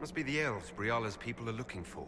Must be the elves Briala's people are looking for.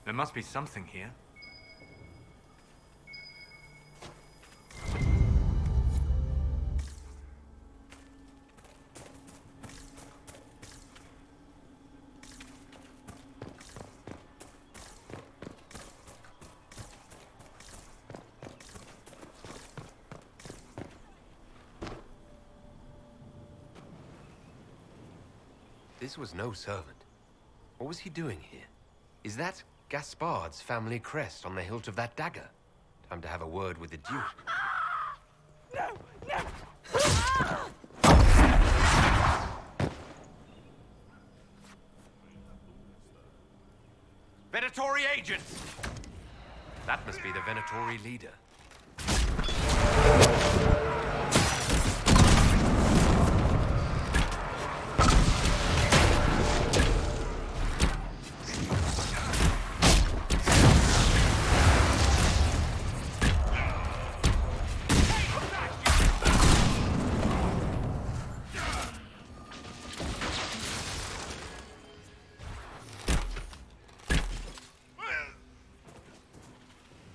There must be something here. This was no servant. What was he doing here? Is that Gaspard's family crest on the hilt of that dagger? Time to have a word with the Duke. No! No! Venatori agents! That must be the Venatori leader.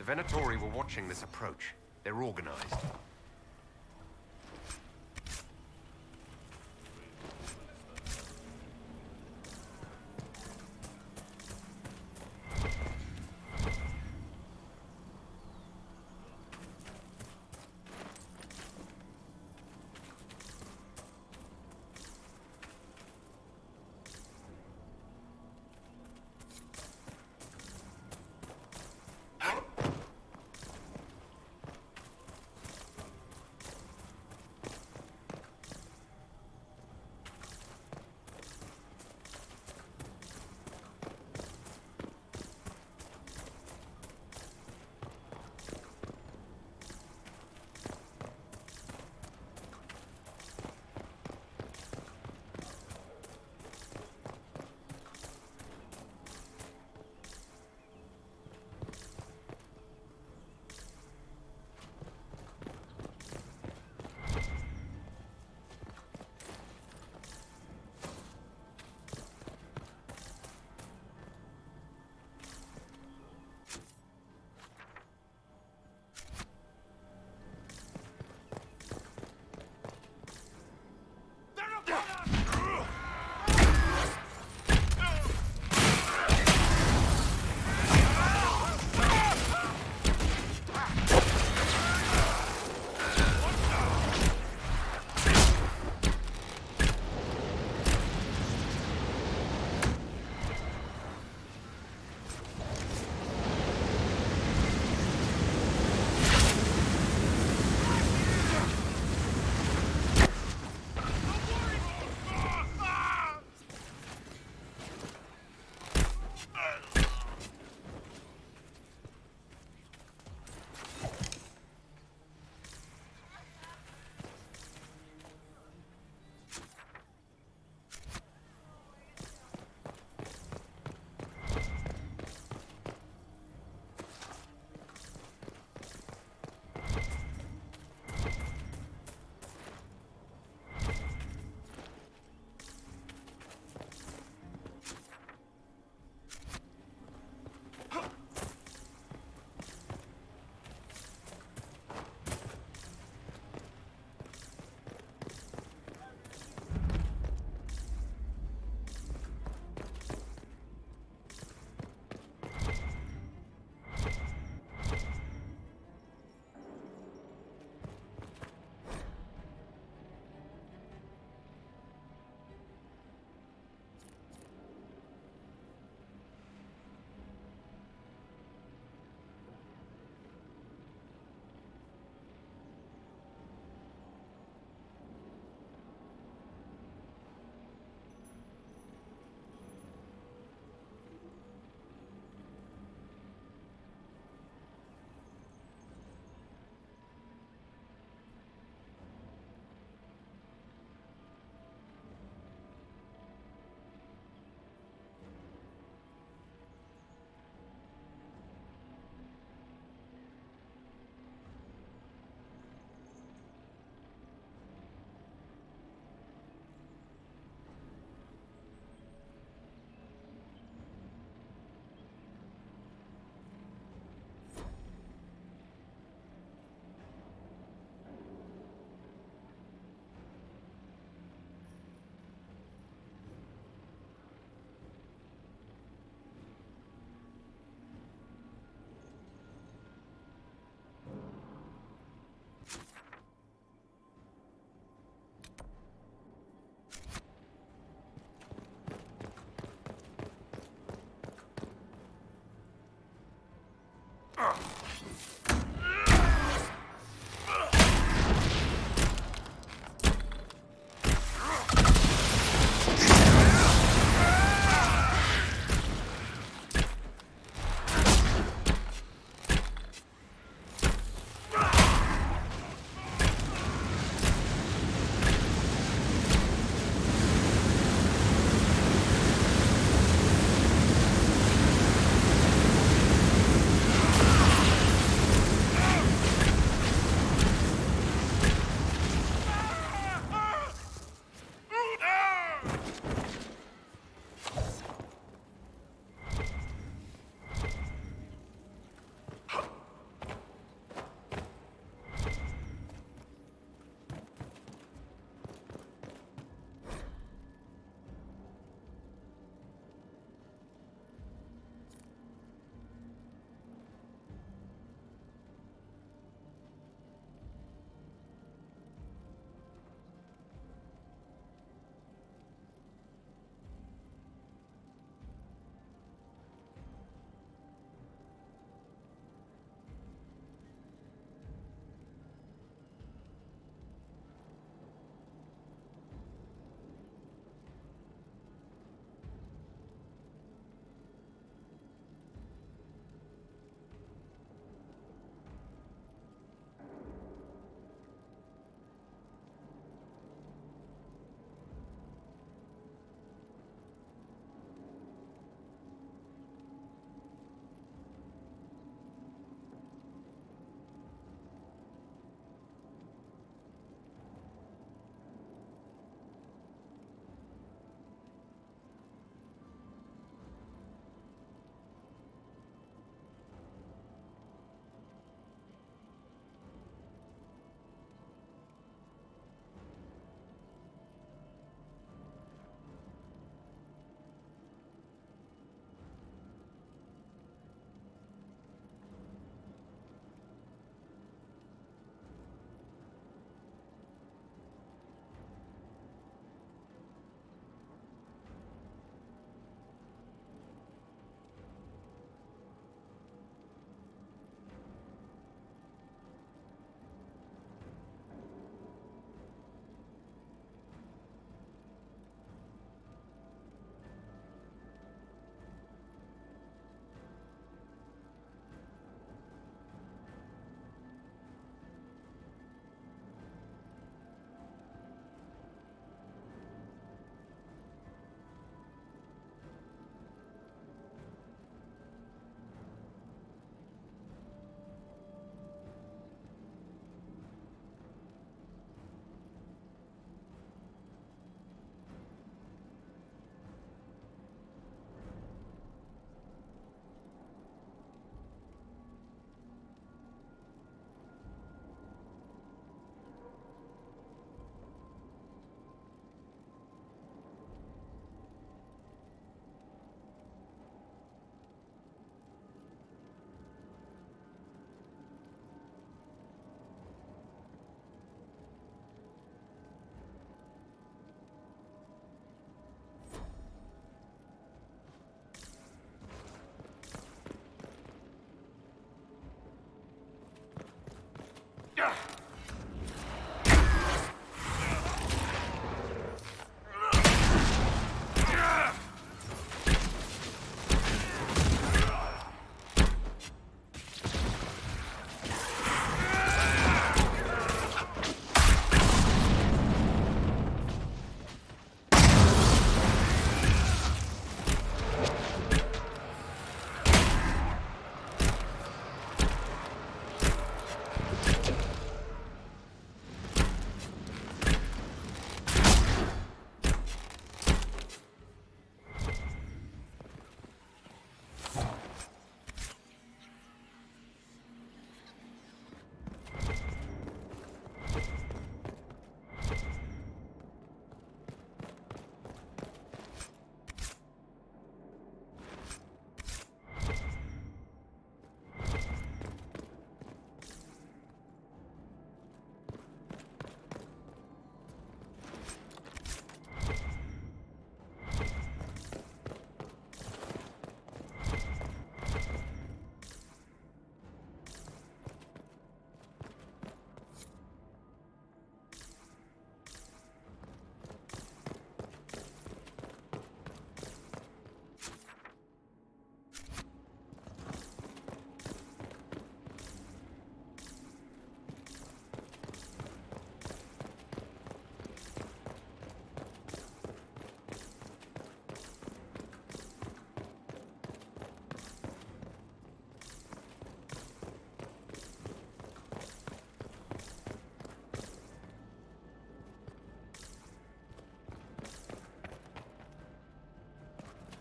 The Venatori were watching this approach. They're organized.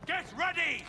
Get ready!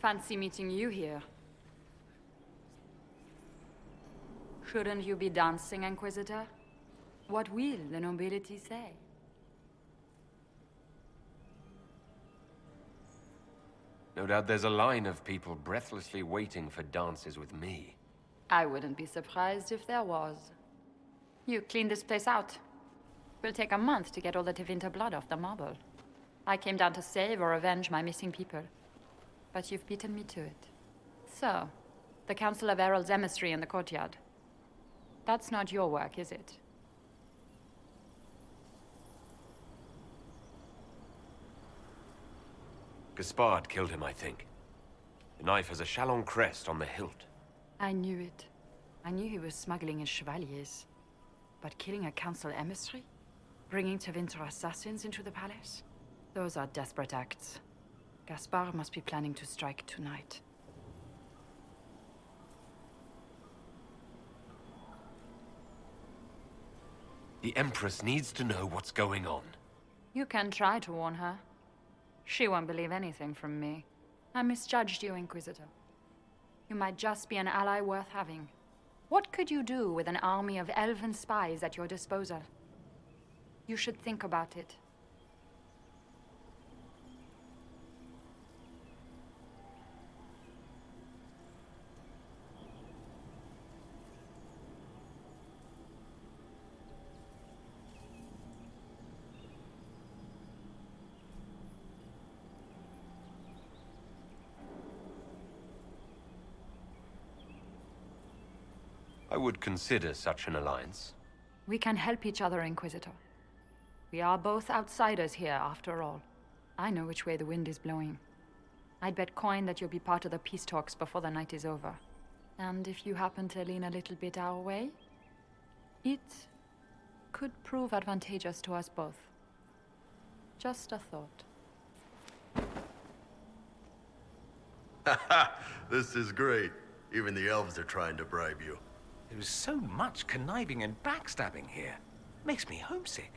Fancy meeting you here. Shouldn't you be dancing, Inquisitor? What will the nobility say? No doubt there's a line of people breathlessly waiting for dances with me. I wouldn't be surprised if there was. You cleaned this place out. Will take a month to get all the Tevinter blood off the marble. I came down to save or avenge my missing people. But you've beaten me to it. So, the Council of Herald's emissary in the courtyard. That's not your work, is it? Gaspard killed him, I think. The knife has a Chalon crest on the hilt. I knew it. I knew he was smuggling his chevaliers. But killing a council emissary? Bringing Tevinter assassins into the palace? Those are desperate acts. Gaspard must be planning to strike tonight. The Empress needs to know what's going on. You can try to warn her. She won't believe anything from me. I misjudged you, Inquisitor. You might just be an ally worth having. What could you do with an army of elven spies at your disposal? You should think about it. I would consider such an alliance. We can help each other, Inquisitor. We are both outsiders here, after all. I know which way the wind is blowing. I'd bet coin that you'll be part of the peace talks before the night is over. And if you happen to lean a little bit our way, it could prove advantageous to us both. Just a thought. This is great. Even the elves are trying to bribe you. There is so much conniving and backstabbing here. Makes me homesick.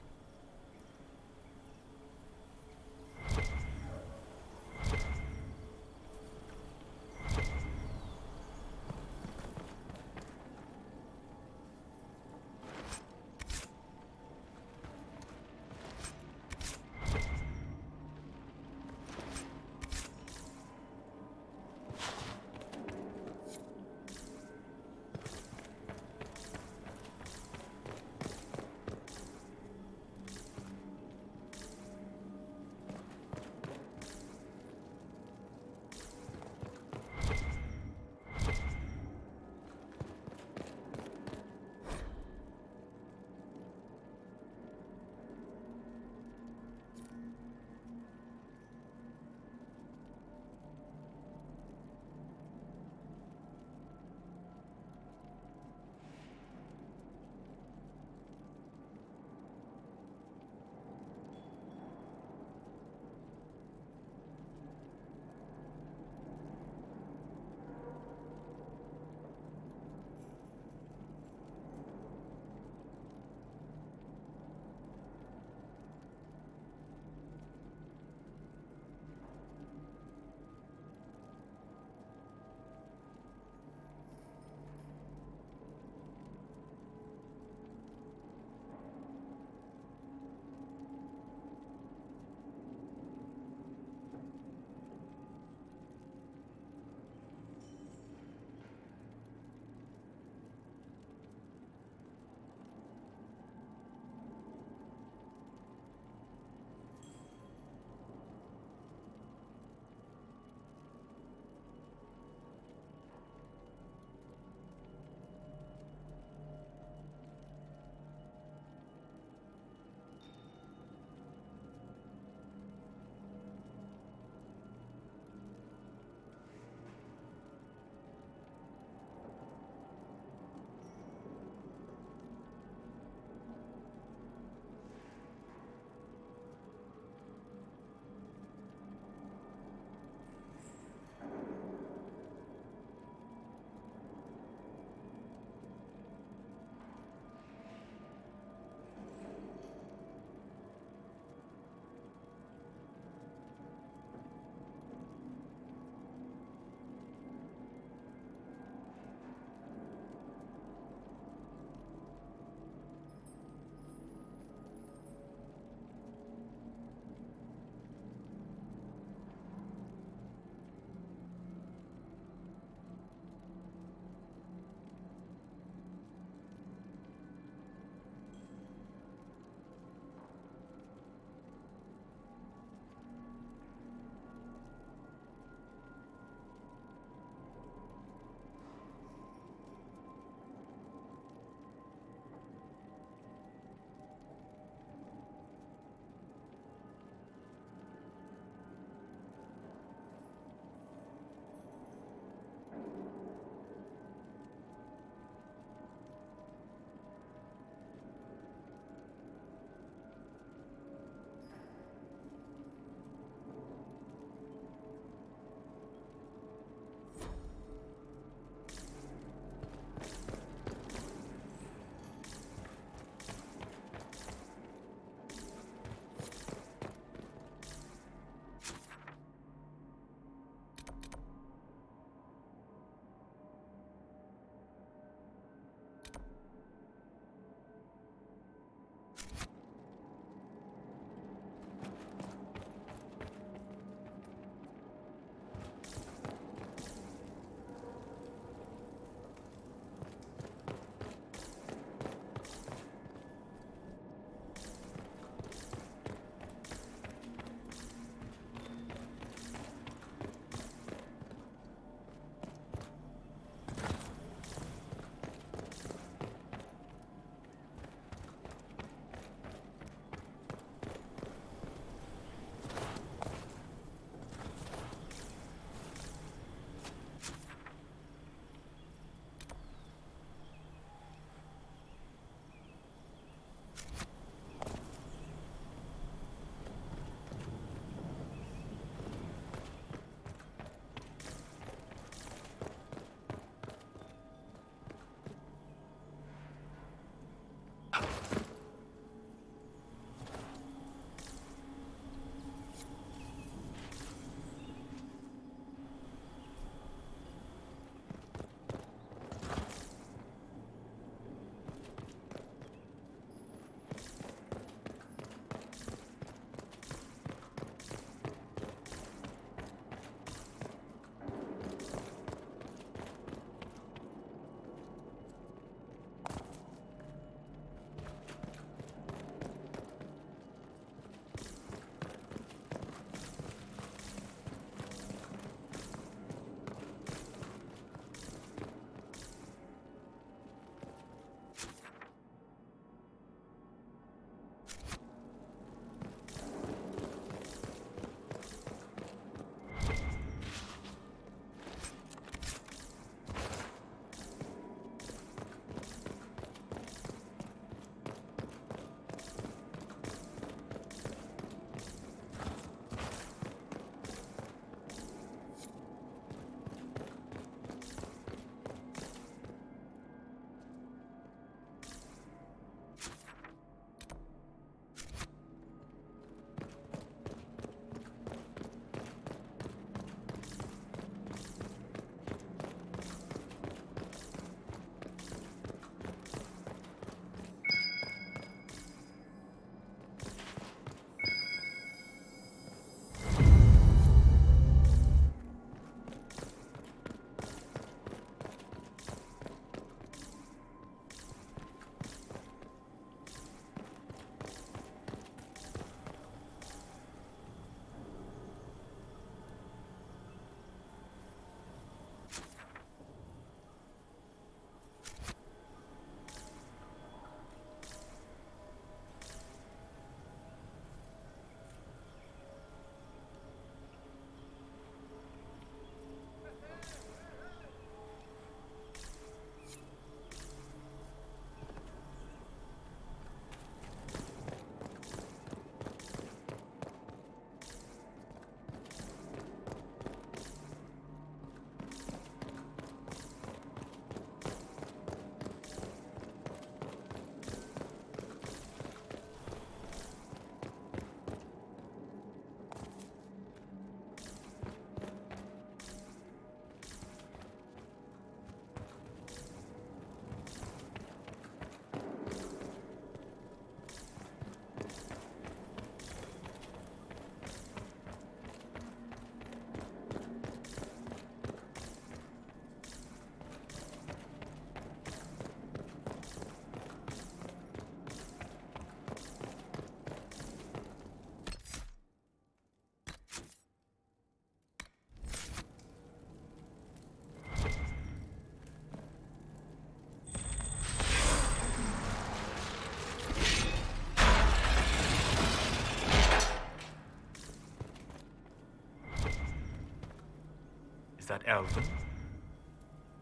Is that Elven?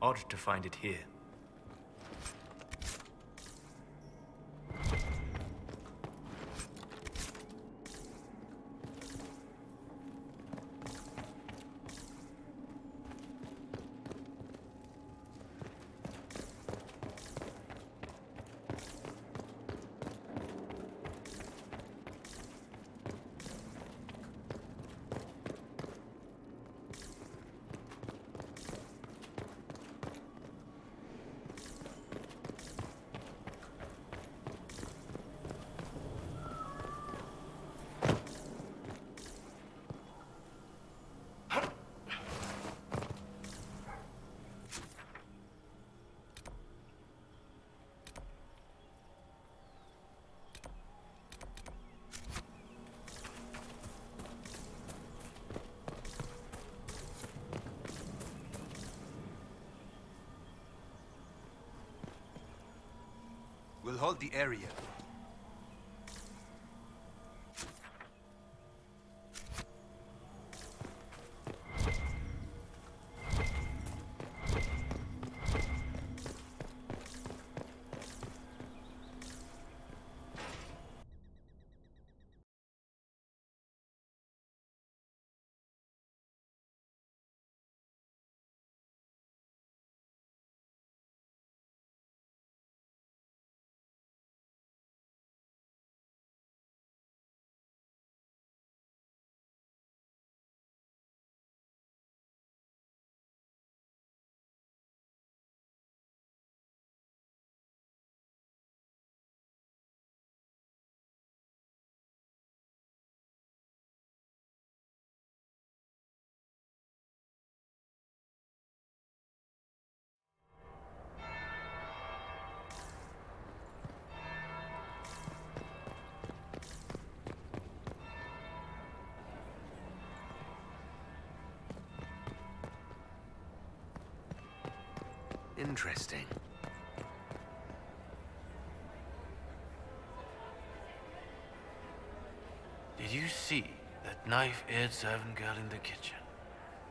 Odd to find it here. hold the area. Interesting. Did you see that knife-eared servant girl in the kitchen?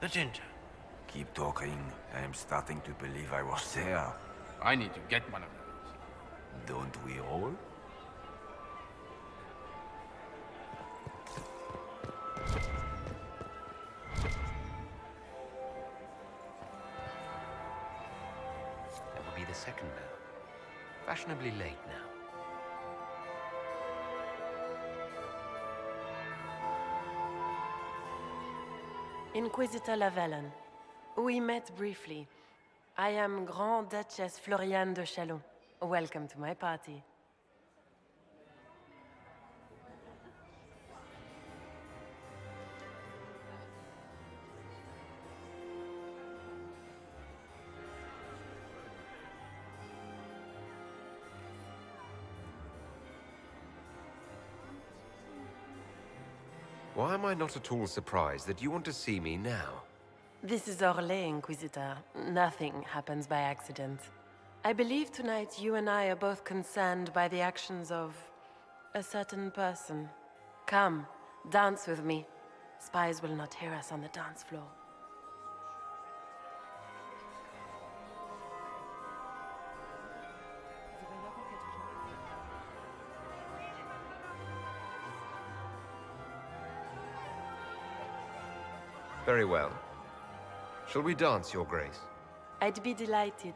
The ginger. Keep talking. I am starting to believe I was there. I need to get one of those. Don't we all? That will be the second bell. Fashionably late now. Inquisitor Lavalin. We met briefly. I am Grand Duchess Floriane de Chalon. Welcome to my party. Why am I not at all surprised that you want to see me now? This is Orlais, Inquisitor. Nothing happens by accident. I believe tonight you and I are both concerned by the actions of a certain person. Come, dance with me. Spies will not hear us on the dance floor. Very well. Shall we dance, Your Grace? I'd be delighted.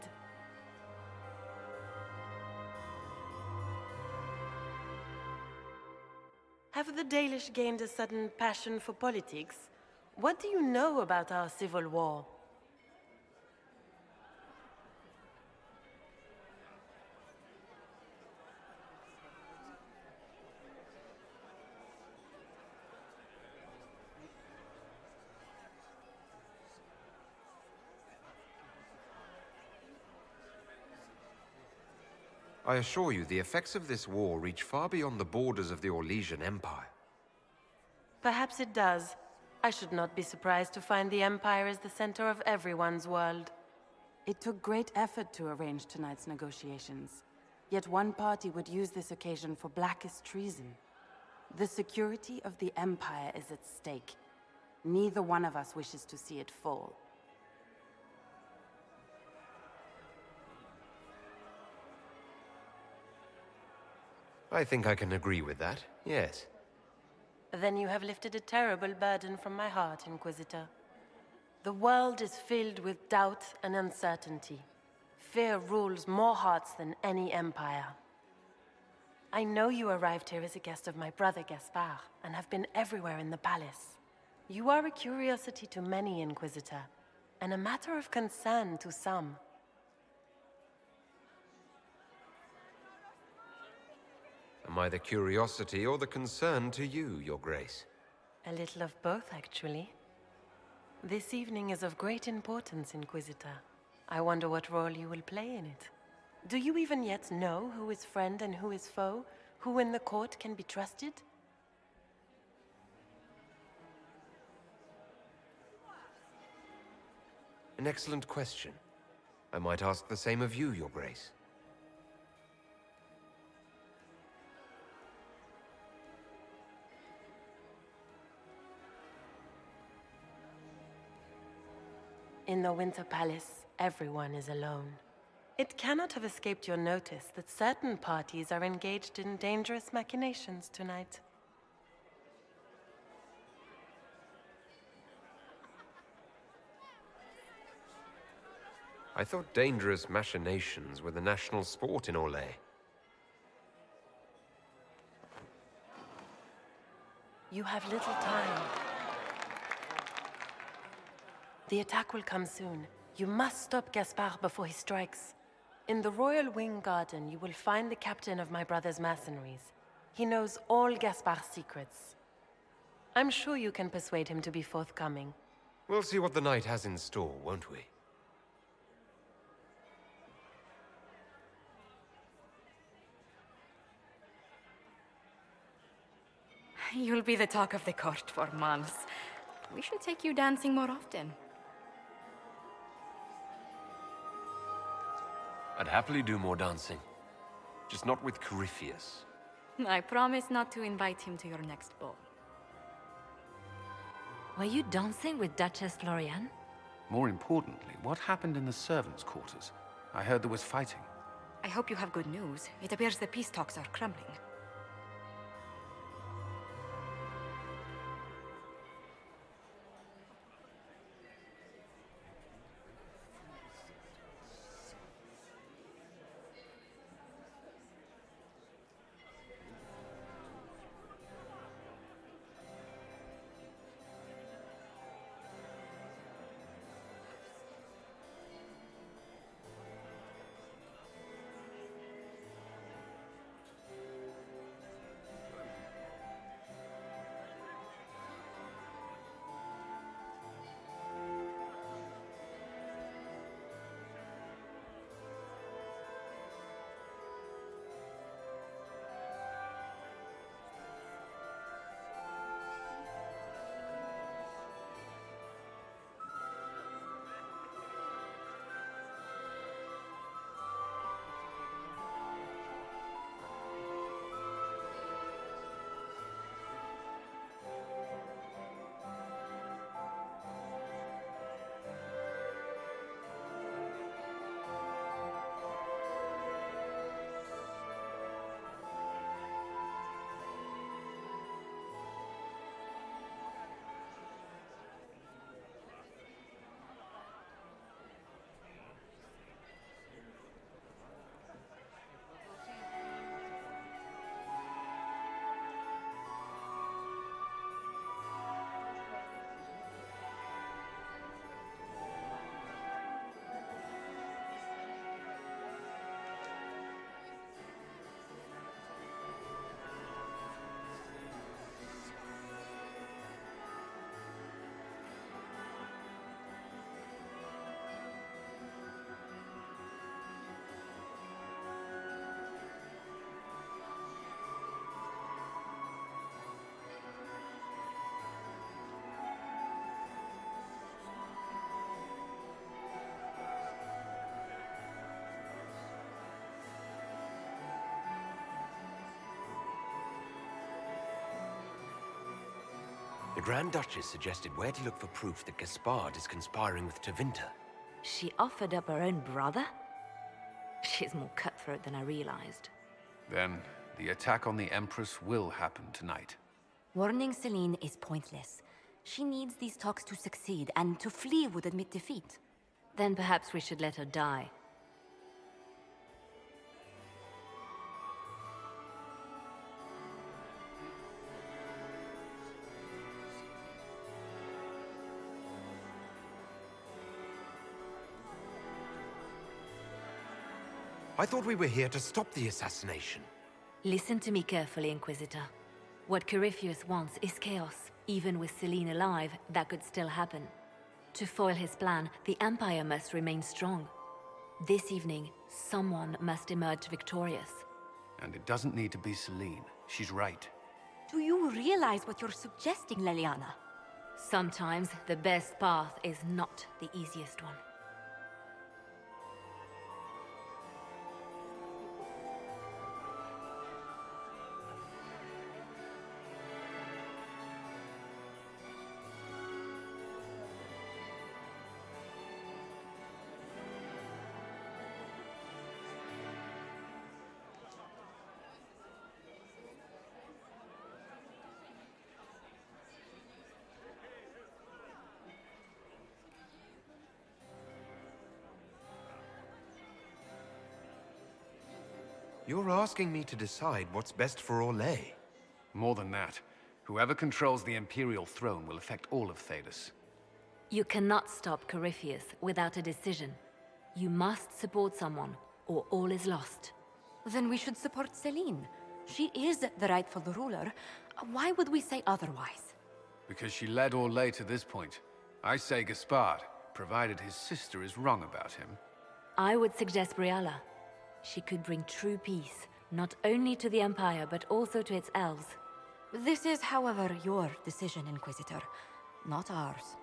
Have the Dalish gained a sudden passion for politics? What do you know about our civil war? I assure you, the effects of this war reach far beyond the borders of the Orlesian Empire. Perhaps it does. I should not be surprised to find the Empire is the center of everyone's world. It took great effort to arrange tonight's negotiations. Yet one party would use this occasion for blackest treason. The security of the Empire is at stake. Neither one of us wishes to see it fall. I think I can agree with that, yes. Then you have lifted a terrible burden from my heart, Inquisitor. The world is filled with doubt and uncertainty. Fear rules more hearts than any empire. I know you arrived here as a guest of my brother Gaspard, and have been everywhere in the palace. You are a curiosity to many, Inquisitor, and a matter of concern to some. Am I the curiosity or the concern to you, Your Grace? A little of both, actually. This evening is of great importance, Inquisitor. I wonder what role you will play in it. Do you even yet know who is friend and who is foe? Who in the court can be trusted? An excellent question. I might ask the same of you, Your Grace. In the Winter Palace, everyone is alone. It cannot have escaped your notice that certain parties are engaged in dangerous machinations tonight. I thought dangerous machinations were the national sport in Orlais. You have little time. The attack will come soon. You must stop Gaspard before he strikes. In the Royal Wing Garden, you will find the captain of my brother's mercenaries. He knows all Gaspard's secrets. I'm sure you can persuade him to be forthcoming. We'll see what the night has in store, won't we? You'll be the talk of the court for months. We should take you dancing more often. I'd happily do more dancing. Just not with Corypheus. I promise not to invite him to your next ball. Were you dancing with Duchess Floriane? More importantly, what happened in the servants' quarters? I heard there was fighting. I hope you have good news. It appears the peace talks are crumbling. The Grand Duchess suggested where to look for proof that Gaspard is conspiring with Tevinter. She offered up her own brother? She's more cutthroat than I realized. Then, the attack on the Empress will happen tonight. Warning Celine is pointless. She needs these talks to succeed, and to flee would admit defeat. Then perhaps we should let her die. I thought we were here to stop the assassination. Listen to me carefully, Inquisitor. What Corypheus wants is chaos. Even with Celine alive, that could still happen. To foil his plan, the Empire must remain strong. This evening, someone must emerge victorious. And it doesn't need to be Celine. She's right. Do you realize what you're suggesting, Leliana? Sometimes the best path is not the easiest one. You're asking me to decide what's best for Orlais. More than that, whoever controls the Imperial throne will affect all of Thedas. You cannot stop Corypheus without a decision. You must support someone, or all is lost. Then we should support Celine. She is the rightful ruler. Why would we say otherwise? Because she led Orlais to this point. I say Gaspard, provided his sister is wrong about him. I would suggest Brialla. She could bring true peace, not only to the Empire, but also to its elves. This is, however, your decision, Inquisitor, not ours.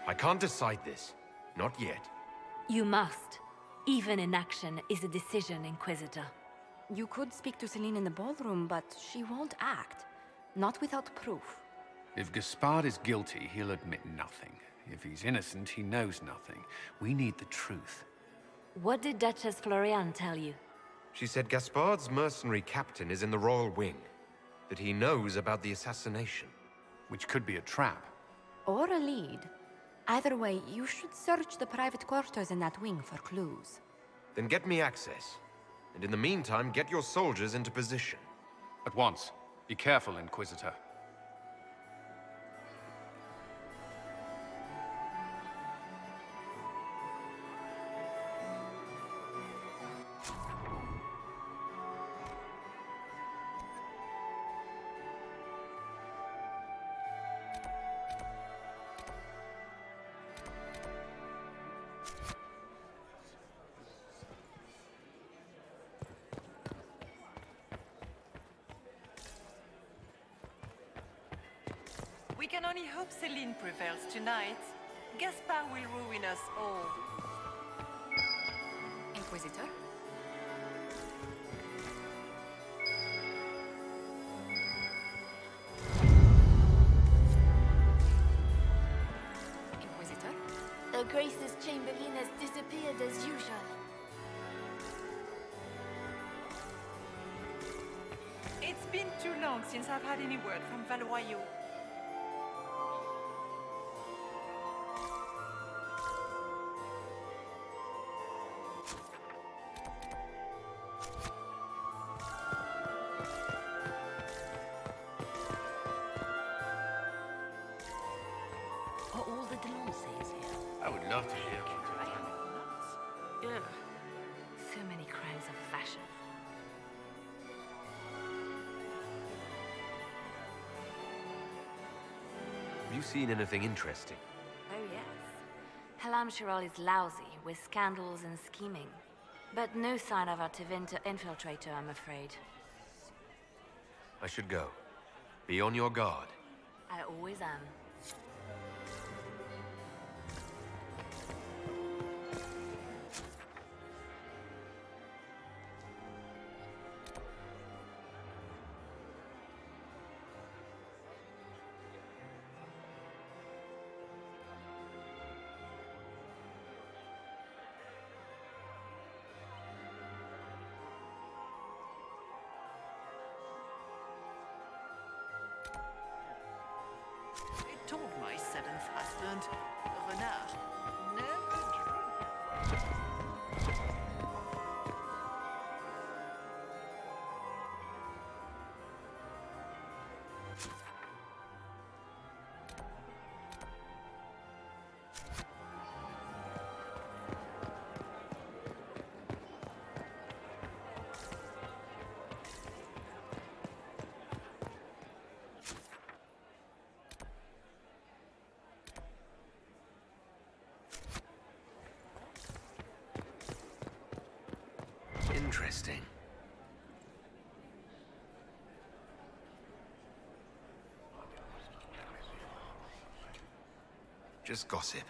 I can't decide this. Not yet. You must. Even inaction is a decision, Inquisitor. You could speak to Celine in the ballroom, but she won't act. Not without proof. If Gaspard is guilty, he'll admit nothing. If he's innocent, he knows nothing. We need the truth. What did Duchess Floriane tell you? She said Gaspard's mercenary captain is in the royal wing. That he knows about the assassination. Which could be a trap. Or a lead. Either way, you should search the private quarters in that wing for clues. Then get me access. And in the meantime, get your soldiers into position. At once. Be careful, Inquisitor. We can only hope Celine prevails tonight. Gaspard will ruin us all. Inquisitor? Inquisitor? Her Grace's Chamberlain has disappeared as usual. It's been too long since I've had any word from Valroyaux. Are all the Delancés here? I would love to hear about it. Ugh. So many crimes of fashion. Have you seen anything interesting? Oh yes. Halam Shirol is lousy, with scandals and scheming. But no sign of our Tevinter infiltrator, I'm afraid. I should go. Be on your guard. I always am. I told my seventh husband, Renard, never drink. Interesting. Just gossip.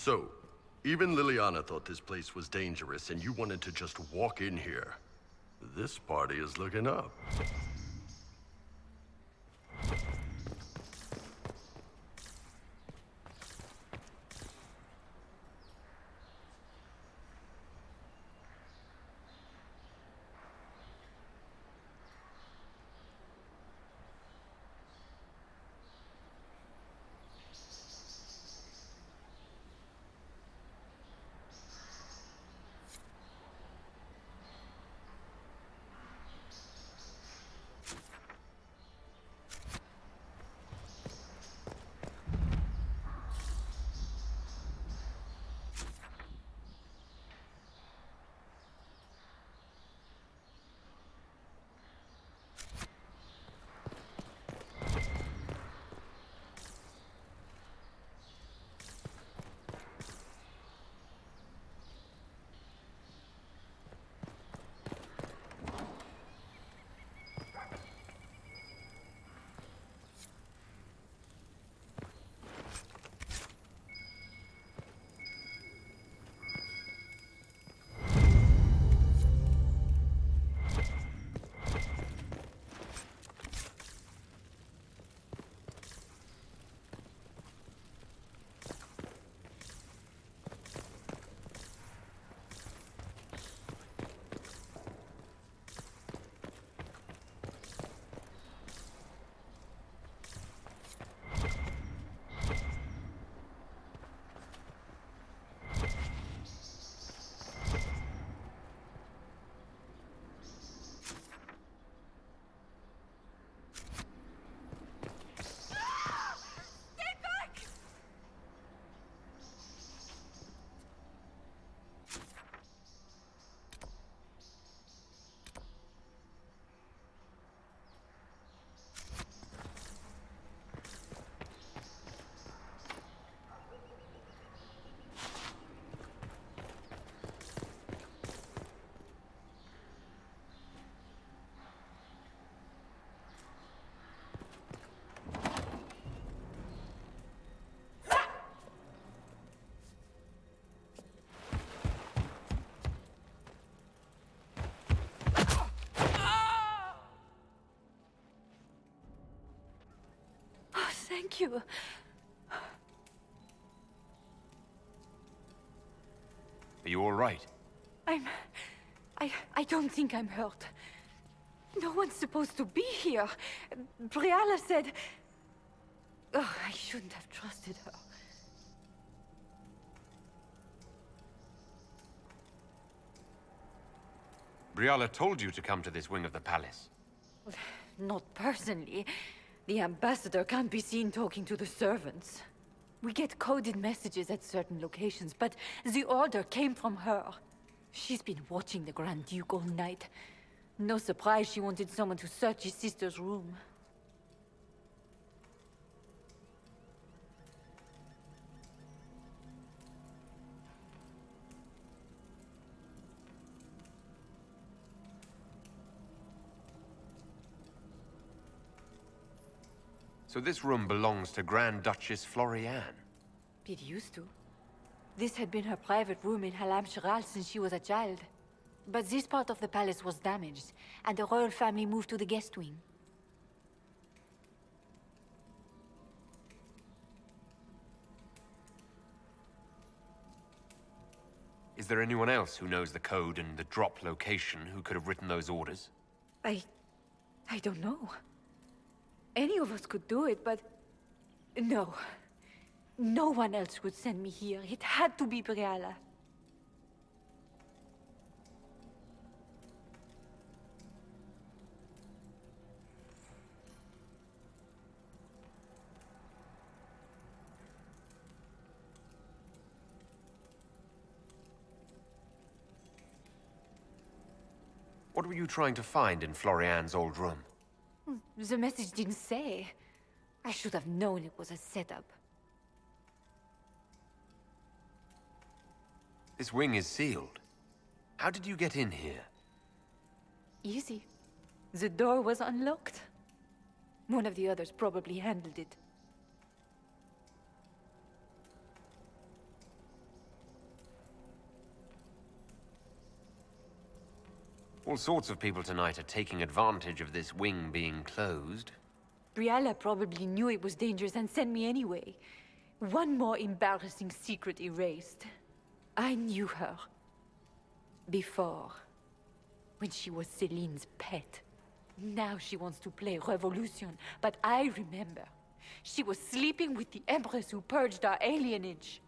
So, even Liliana thought this place was dangerous and you wanted to just walk in here. This party is looking up. Thank you. Are you all right? I don't think I'm hurt. No one's supposed to be here. Briala said... Oh, I shouldn't have trusted her. Briala told you to come to this wing of the palace. Not personally. The ambassador can't be seen talking to the servants. We get coded messages at certain locations, but the order came from her. She's been watching the Grand Duke all night. No surprise she wanted someone to search his sister's room. So this room belongs to Grand Duchess Floriane? It used to. This had been her private room in Halam Shiral since she was a child. But this part of the palace was damaged, and the royal family moved to the guest wing. Is there anyone else who knows the code and the drop location who could have written those orders? I don't know. Any of us could do it, but... No. No one else would send me here. It had to be Briala. What were you trying to find in Floriane's old room? The message didn't say. I should have known it was a setup. This wing is sealed. How did you get in here? Easy. The door was unlocked. One of the others probably handled it. All sorts of people tonight are taking advantage of this wing being closed. Briella probably knew it was dangerous and sent me anyway. One more embarrassing secret erased. I knew her. Before. When she was Celine's pet. Now she wants to play Revolution, but I remember. She was sleeping with the Empress who purged our alienage.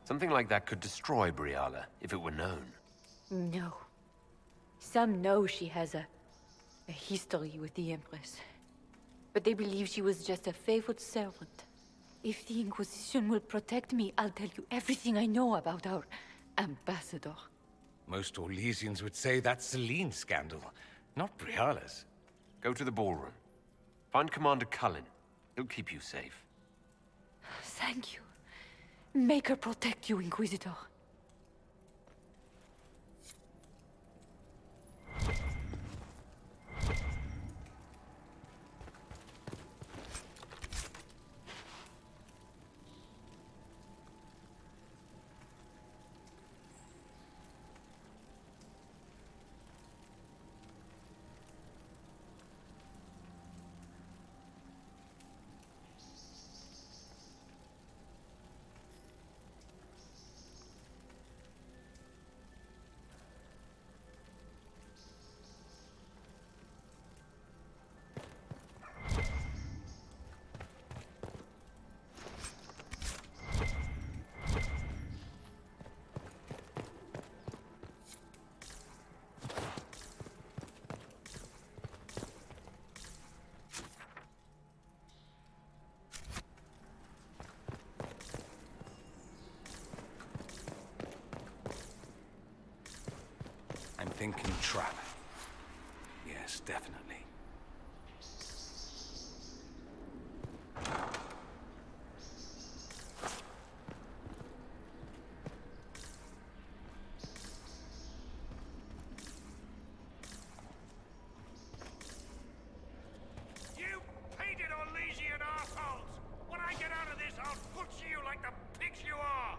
Something like that could destroy Briala, if it were known. No. Some know she has a history with the Empress. But they believe she was just a favored servant. If the Inquisition will protect me, I'll tell you everything I know about our ambassador. Most Orlesians would say that's Celine's scandal, not Briala's. Go to the ballroom. Find Commander Cullen. He'll keep you safe. Thank you. Make her protect you, Inquisitor. I'm thinking trap. Yes, definitely. You painted Orlesian assholes! When I get out of this, I'll butcher you like the pigs you are!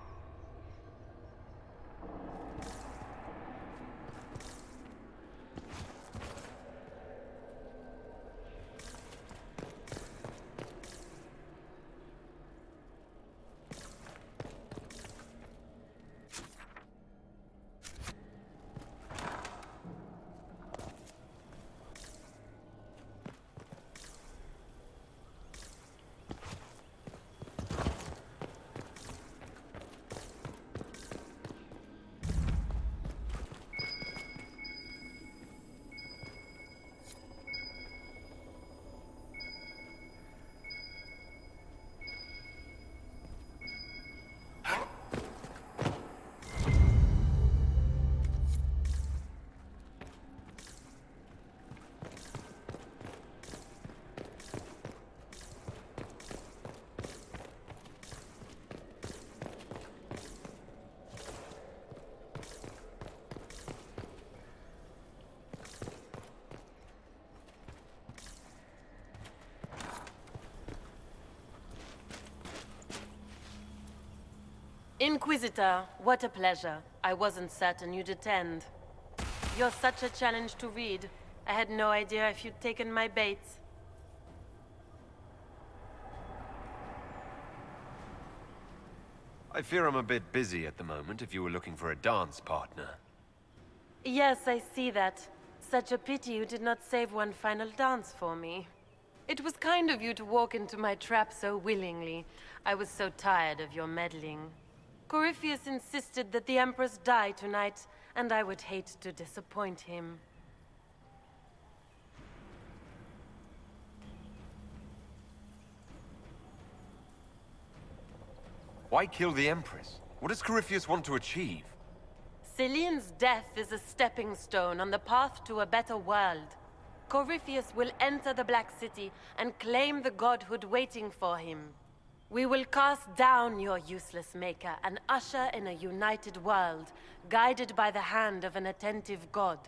Inquisitor, what a pleasure. I wasn't certain you'd attend. You're such a challenge to read. I had no idea if you'd taken my bait. I fear I'm a bit busy at the moment if you were looking for a dance partner. Yes, I see that. Such a pity you did not save one final dance for me. It was kind of you to walk into my trap so willingly. I was so tired of your meddling. Corypheus insisted that the Empress die tonight, and I would hate to disappoint him. Why kill the Empress? What does Corypheus want to achieve? Celine's death is a stepping stone on the path to a better world. Corypheus will enter the Black City and claim the godhood waiting for him. We will cast down your useless maker and usher in a united world, guided by the hand of an attentive god.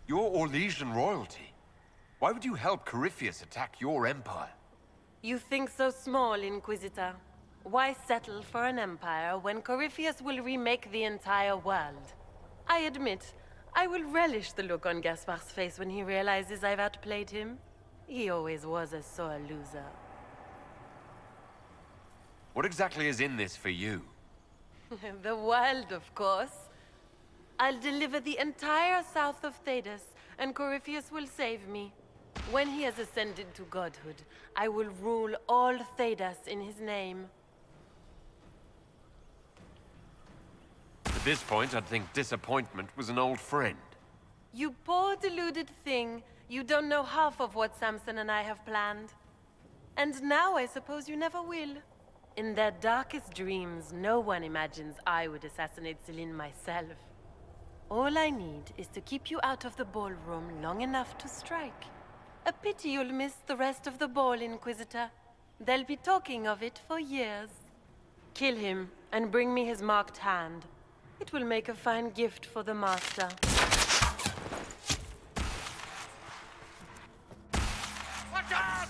You're Orlesian royalty. Why would you help Corypheus attack your empire? You think so small, Inquisitor. Why settle for an empire when Corypheus will remake the entire world? I admit, I will relish the look on Gaspard's face when he realizes I've outplayed him. He always was a sore loser. What exactly is in this for you? The world, of course. I'll deliver the entire south of Thedas, and Corypheus will save me. When he has ascended to godhood, I will rule all Thedas in his name. At this point, I'd think disappointment was an old friend. You poor deluded thing. You don't know half of what Samson and I have planned. And now I suppose you never will. In their darkest dreams, no one imagines I would assassinate Celine myself. All I need is to keep you out of the ballroom long enough to strike. A pity you'll miss the rest of the ball, Inquisitor. They'll be talking of it for years. Kill him, and bring me his marked hand. It will make a fine gift for the Master. Watch out!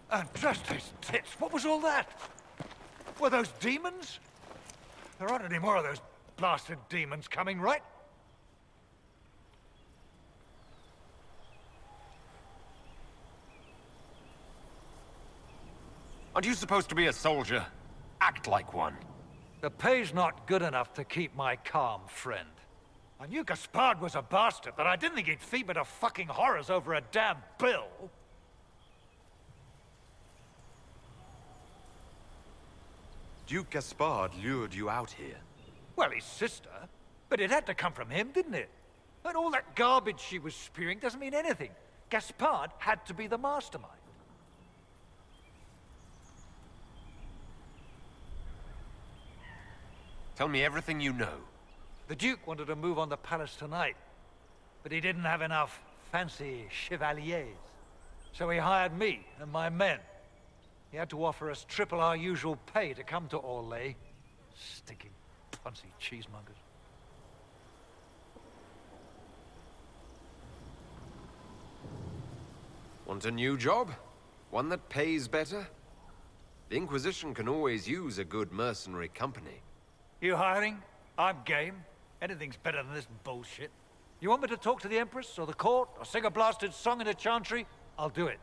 And just his tits, what was all that? Were those demons? There aren't any more of those blasted demons coming, right? Aren't you supposed to be a soldier? Act like one. The pay's not good enough to keep my calm, friend. I knew Gaspard was a bastard, but I didn't think he'd feed me to fucking horrors over a damn bill. Duke Gaspard lured you out here. Well, his sister. But it had to come from him, didn't it? And all that garbage she was spewing doesn't mean anything. Gaspard had to be the mastermind. Tell me everything you know. The Duke wanted to move on the palace tonight, but he didn't have enough fancy chevaliers. So he hired me and my men. He had to offer us triple our usual pay to come to Orlais. Stinking punsy cheesemongers. Want a new job? One that pays better? The Inquisition can always use a good mercenary company. You hiring? I'm game. Anything's better than this bullshit. You want me to talk to the Empress, or the court, or sing a blasted song in a chantry? I'll do it.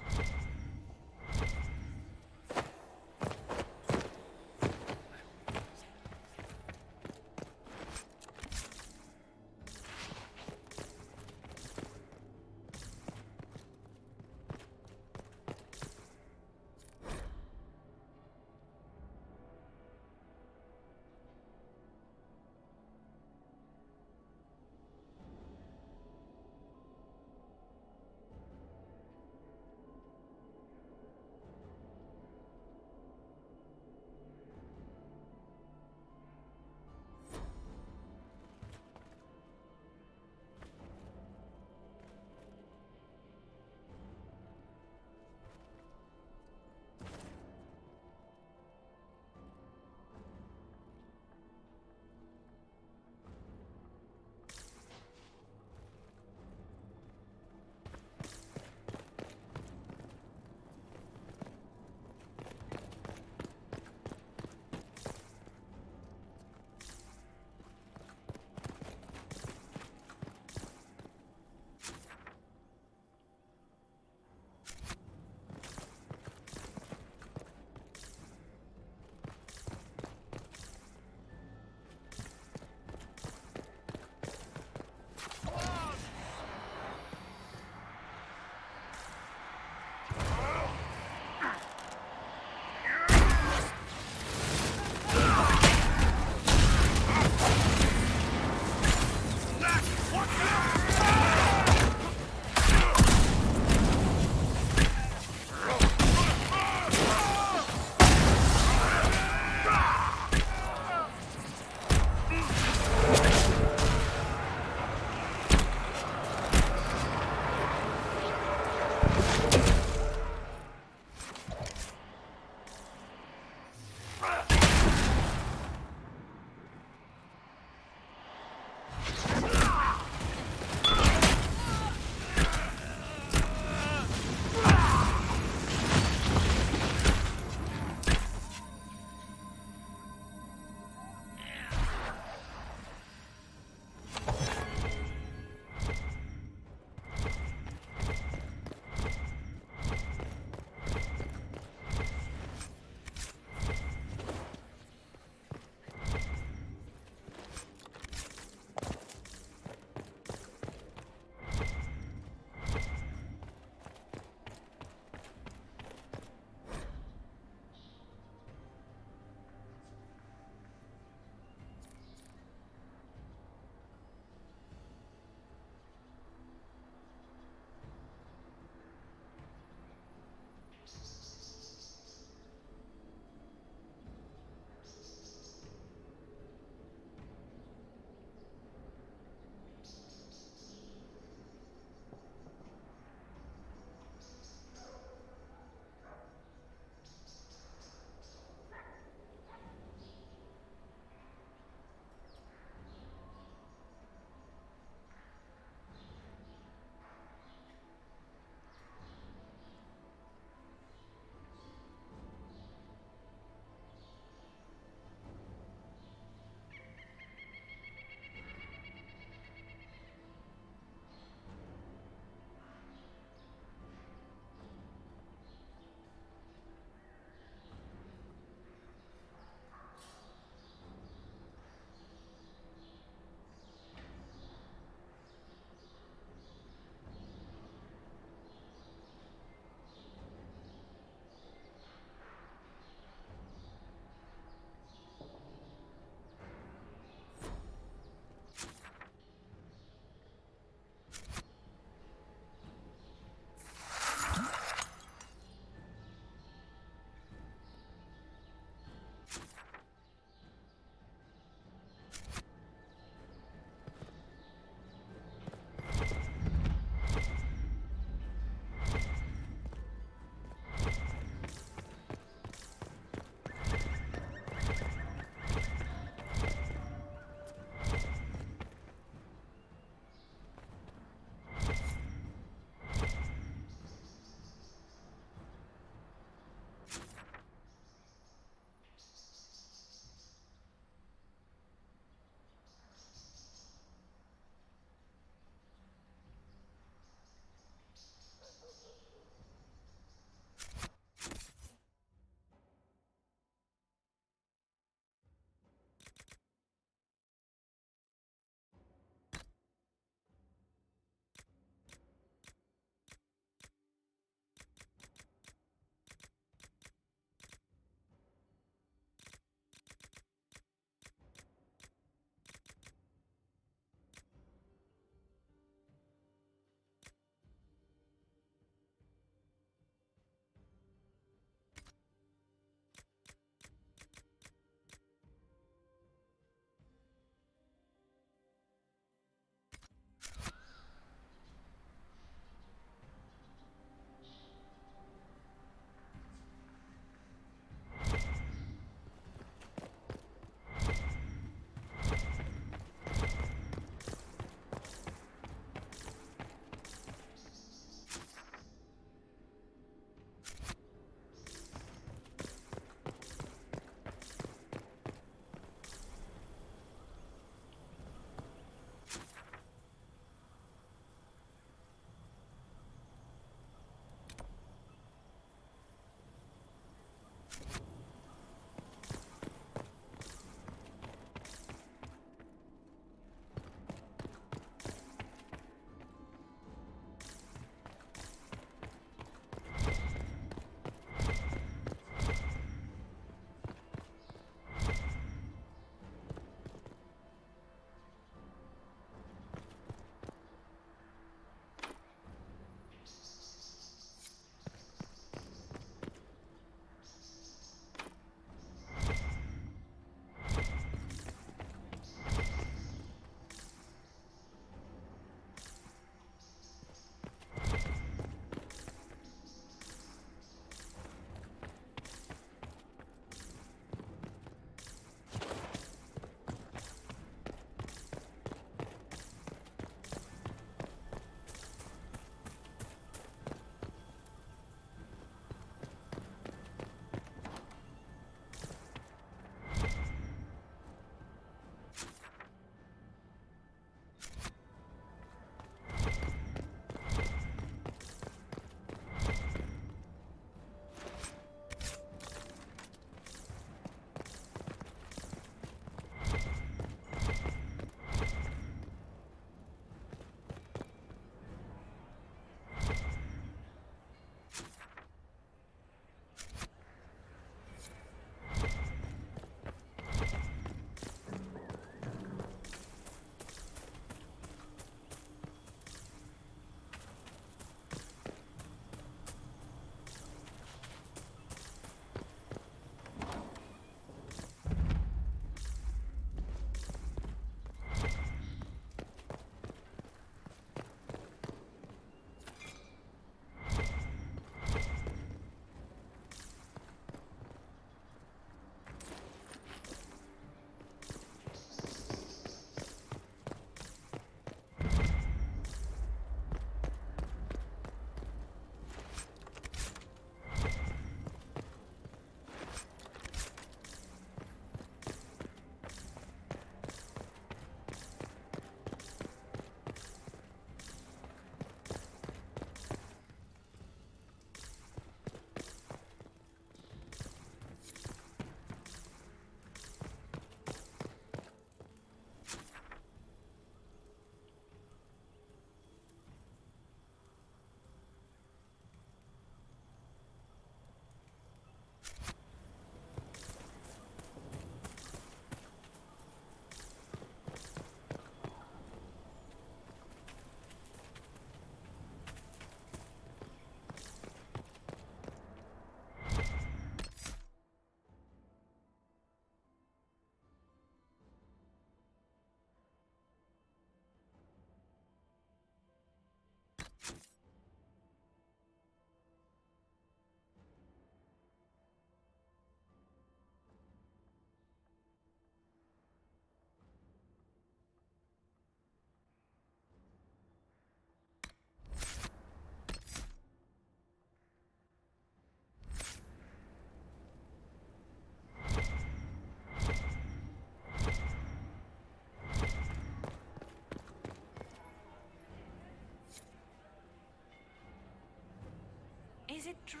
Is it true?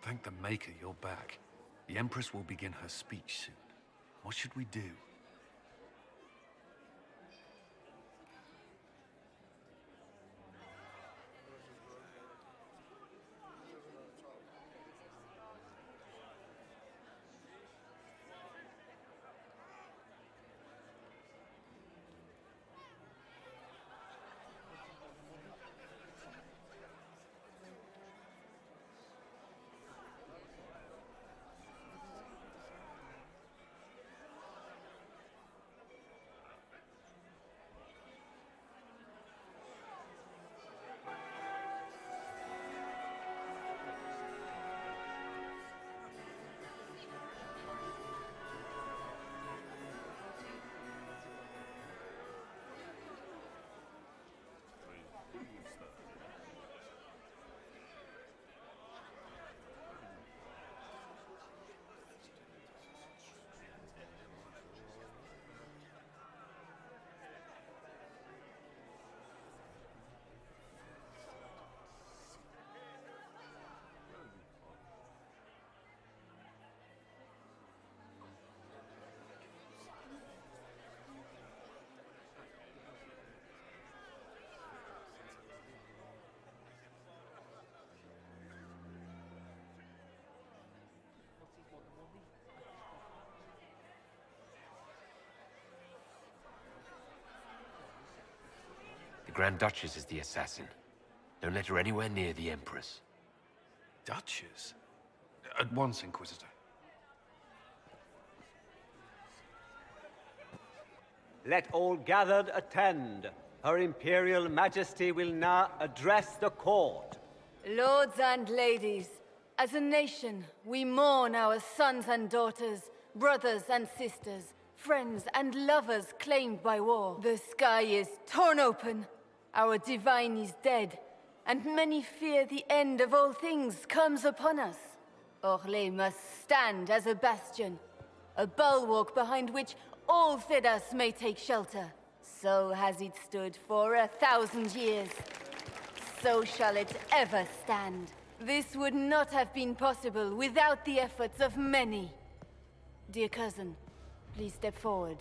Thank the Maker you're back. The Empress will begin her speech soon. What should we do? The Grand Duchess is the assassin. Don't let her anywhere near the Empress. Duchess? At once, Inquisitor. Let all gathered attend. Her Imperial Majesty will now address the court. Lords and ladies, as a nation, we mourn our sons and daughters, brothers and sisters, friends and lovers claimed by war. The sky is torn open, our divine is dead, and many fear the end of all things comes upon us. Orlais must stand as a bastion, a bulwark behind which all Thedas may take shelter. So has it stood for 1,000 years. So shall it ever stand. This would not have been possible without the efforts of many. Dear cousin, please step forward.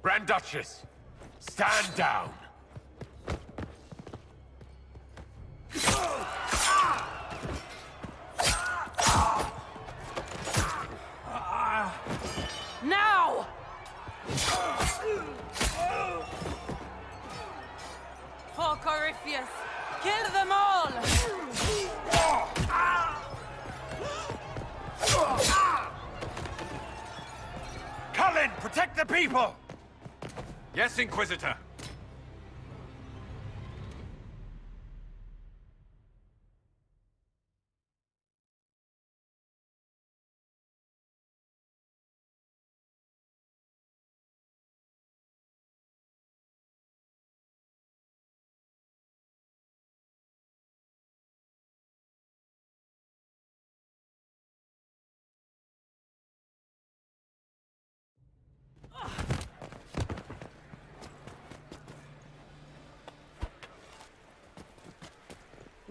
Grand Duchess, stand down! Now! For Corypheus, kill them all! Cullen, protect the people! Yes, Inquisitor.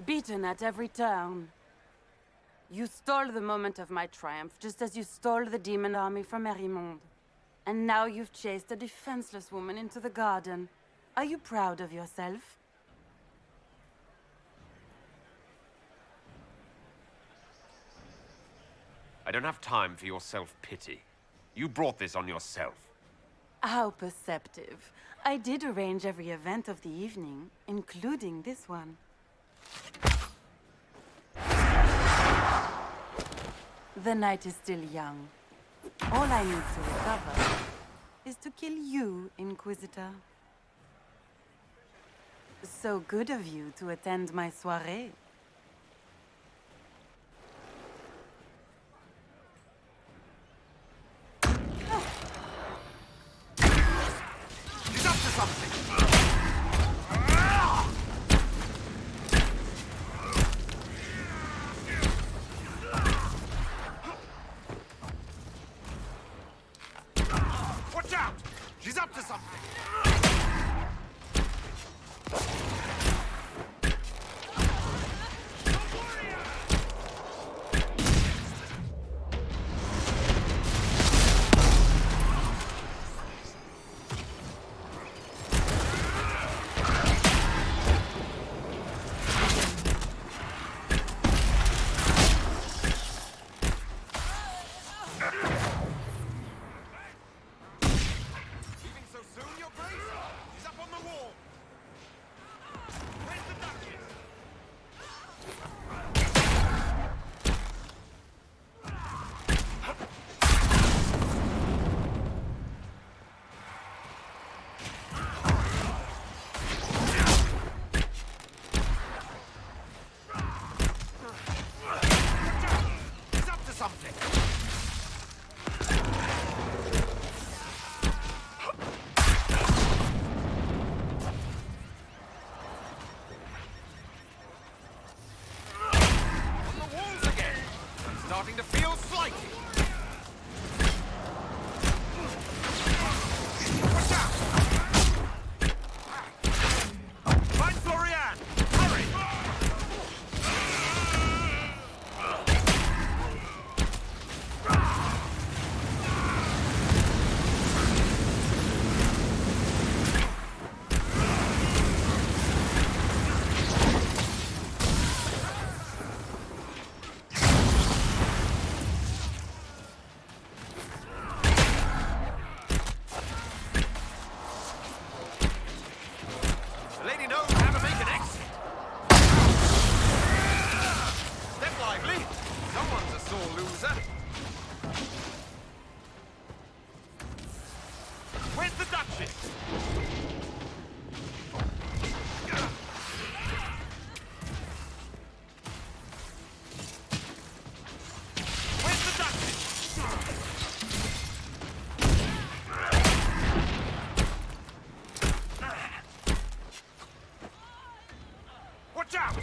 Beaten at every turn. You stole the moment of my triumph, just as you stole the demon army from Merimonde. And now you've chased a defenseless woman into the garden. Are you proud of yourself? I don't have time for your self-pity. You brought this on yourself. How perceptive. I did arrange every event of the evening, including this one. The night is still young. All I need to recover is to kill you, Inquisitor. So good of you to attend my soirée. something! Watch out! She's up to something! Starting to feel slighty. Watch out! Find Florian! Hurry! Where's the Duchess? Where's the Duchess? Watch out!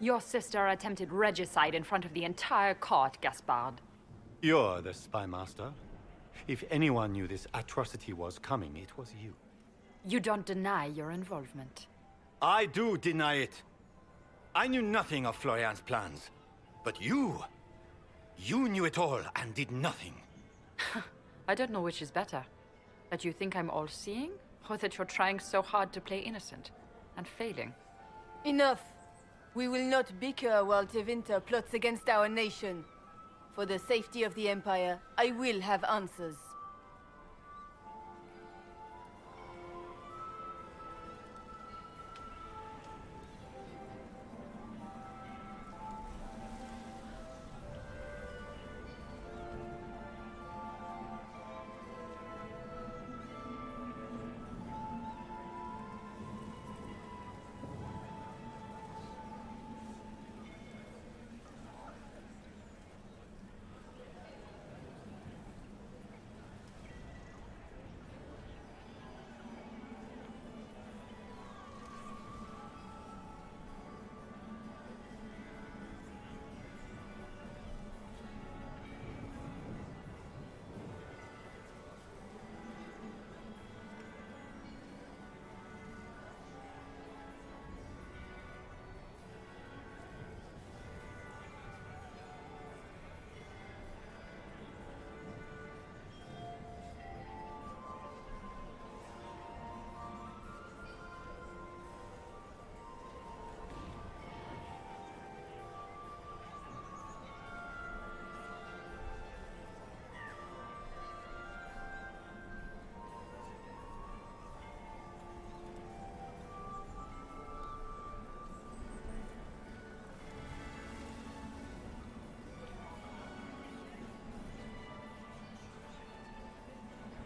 Your sister attempted regicide in front of the entire court, Gaspard. You're the spy master. If anyone knew this atrocity was coming, it was you. You don't deny your involvement. I do deny it. I knew nothing of Florian's plans. But you knew it all and did nothing. I don't know which is better. That you think I'm all-seeing, or that you're trying so hard to play innocent and failing. Enough. We will not bicker while Tevinter plots against our nation. For the safety of the Empire, I will have answers.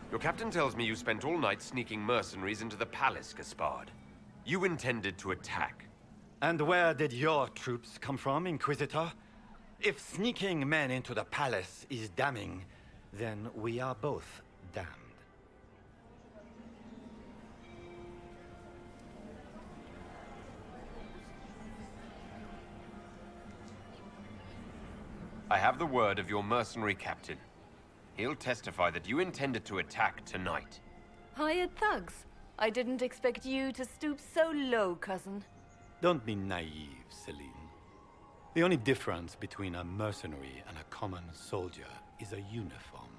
Your captain tells me you spent all night sneaking mercenaries into the palace, Gaspard. You intended to attack. And where did your troops come from, Inquisitor? If sneaking men into the palace is damning, then we are both damned. I have the word of your mercenary captain. He'll testify that you intended to attack tonight. Hired thugs. I didn't expect you to stoop so low, cousin. Don't be naive, Celine. The only difference between a mercenary and a common soldier is a uniform.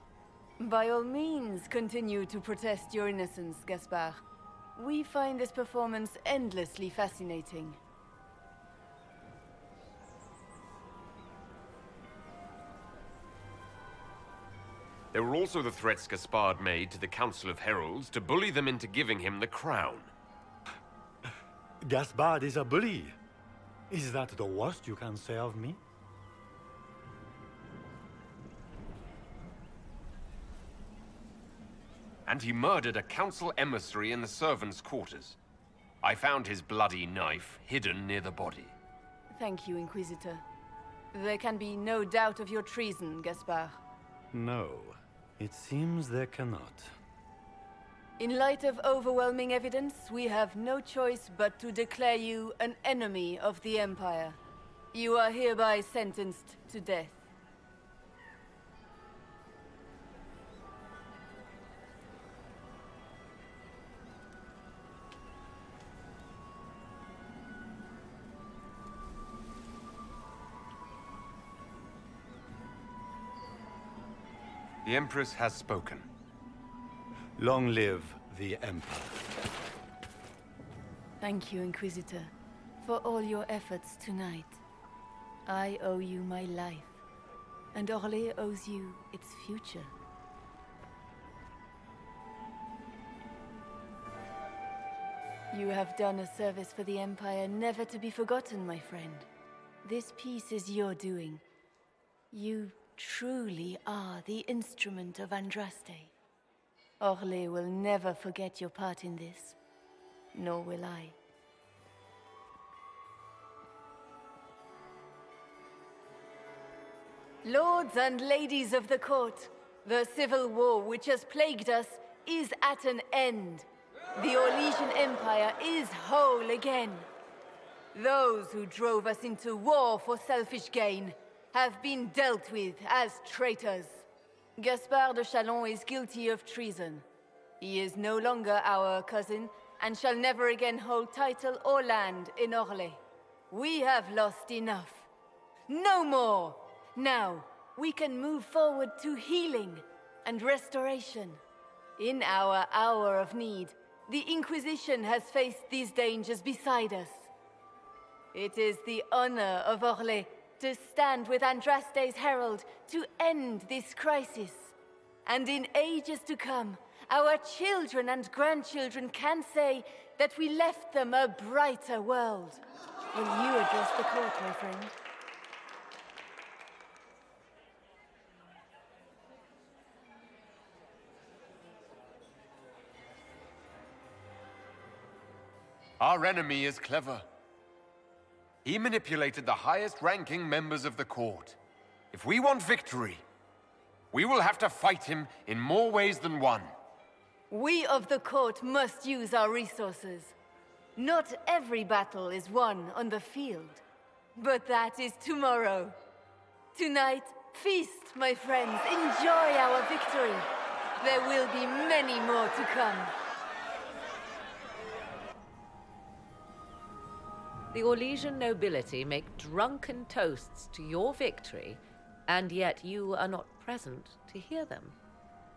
By all means, continue to protest your innocence, Gaspard. We find this performance endlessly fascinating. There were also the threats Gaspard made to the Council of Heralds to bully them into giving him the crown. Gaspard is a bully. Is that the worst you can say of me? And he murdered a council emissary in the servants' quarters. I found his bloody knife hidden near the body. Thank you, Inquisitor. There can be no doubt of your treason, Gaspard. No, it seems there cannot. In light of overwhelming evidence, we have no choice but to declare you an enemy of the Empire. You are hereby sentenced to death. The Empress has spoken. Long live the Empire. Thank you, Inquisitor, for all your efforts tonight. I owe you my life, and Orlais owes you its future. You have done a service for the Empire never to be forgotten, my friend. This piece is your doing. You truly are the instrument of Andraste. Orlais will never forget your part in this, nor will I. Lords and ladies of the court, the civil war which has plagued us is at an end. The Orlesian Empire is whole again. Those who drove us into war for selfish gain have been dealt with as traitors. Gaspard de Chalon is guilty of treason. He is no longer our cousin, and shall never again hold title or land in Orlais. We have lost enough. No more! Now, we can move forward to healing and restoration. In our hour of need, the Inquisition has faced these dangers beside us. It is the honor of Orlais to stand with Andraste's herald to end this crisis. And in ages to come, our children and grandchildren can say that we left them a brighter world. Will you address the court, my friend? Our enemy is clever. He manipulated the highest-ranking members of the court. If we want victory, we will have to fight him in more ways than one. We of the court must use our resources. Not every battle is won on the field, but that is tomorrow. Tonight, feast, my friends. Enjoy our victory. There will be many more to come. The Orlesian nobility make drunken toasts to your victory, and yet you are not present to hear them.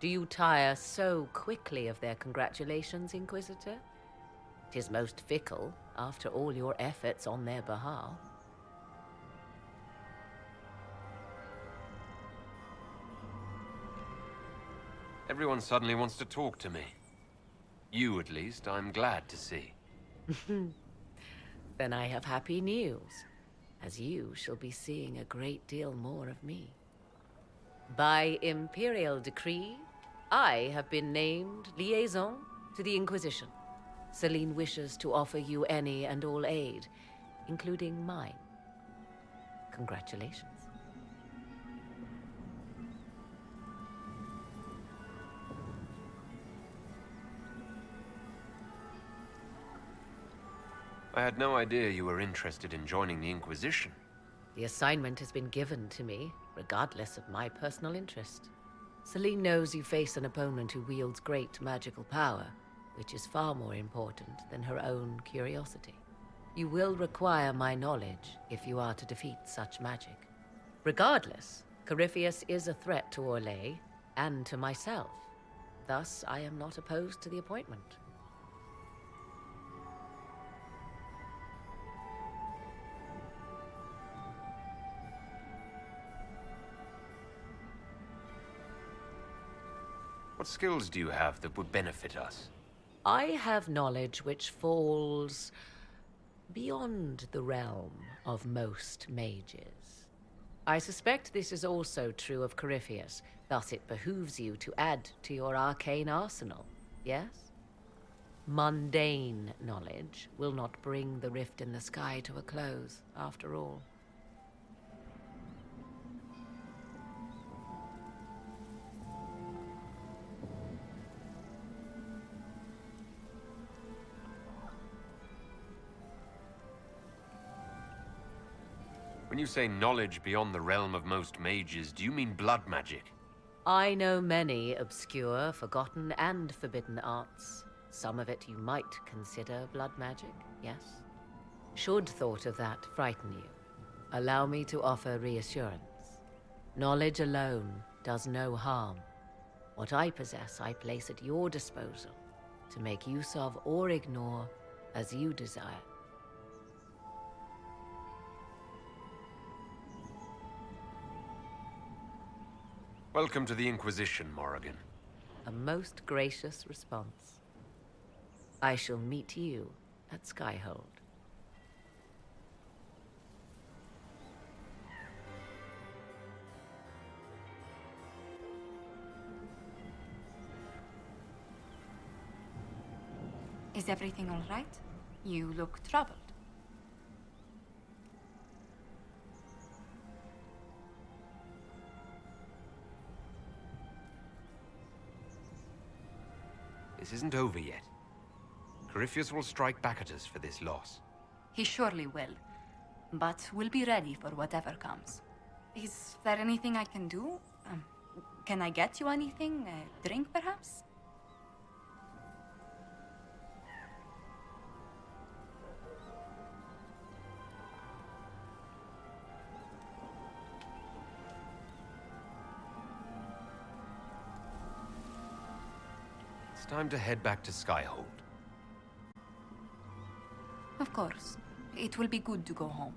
Do you tire so quickly of their congratulations, Inquisitor? 'Tis most fickle, after all your efforts on their behalf. Everyone suddenly wants to talk to me. You, at least, I'm glad to see. Then I have happy news, as you shall be seeing a great deal more of me. By imperial decree, I have been named liaison to the Inquisition. Celine wishes to offer you any and all aid, including mine. Congratulations. I had no idea you were interested in joining the Inquisition. The assignment has been given to me, regardless of my personal interest. Celine knows you face an opponent who wields great magical power, which is far more important than her own curiosity. You will require my knowledge if you are to defeat such magic. Regardless, Corypheus is a threat to Orlais and to myself. Thus, I am not opposed to the appointment. What skills do you have that would benefit us? I have knowledge which falls beyond the realm of most mages. I suspect this is also true of Corypheus, thus it behooves you to add to your arcane arsenal, yes? Mundane knowledge will not bring the rift in the sky to a close, after all. When you say knowledge beyond the realm of most mages, do you mean blood magic? I know many obscure, forgotten, and forbidden arts. Some of it you might consider blood magic, yes? Should thought of that frighten you, allow me to offer reassurance. Knowledge alone does no harm. What I possess, I place at your disposal to make use of or ignore as you desire. Welcome to the Inquisition, Morrigan. A most gracious response. I shall meet you at Skyhold. Is everything all right? You look troubled. This isn't over yet. Corypheus will strike back at us for this loss. He surely will. But we'll be ready for whatever comes. Is there anything I can do? Can I get you anything? A drink, perhaps? It's time to head back to Skyhold. Of course. It will be good to go home.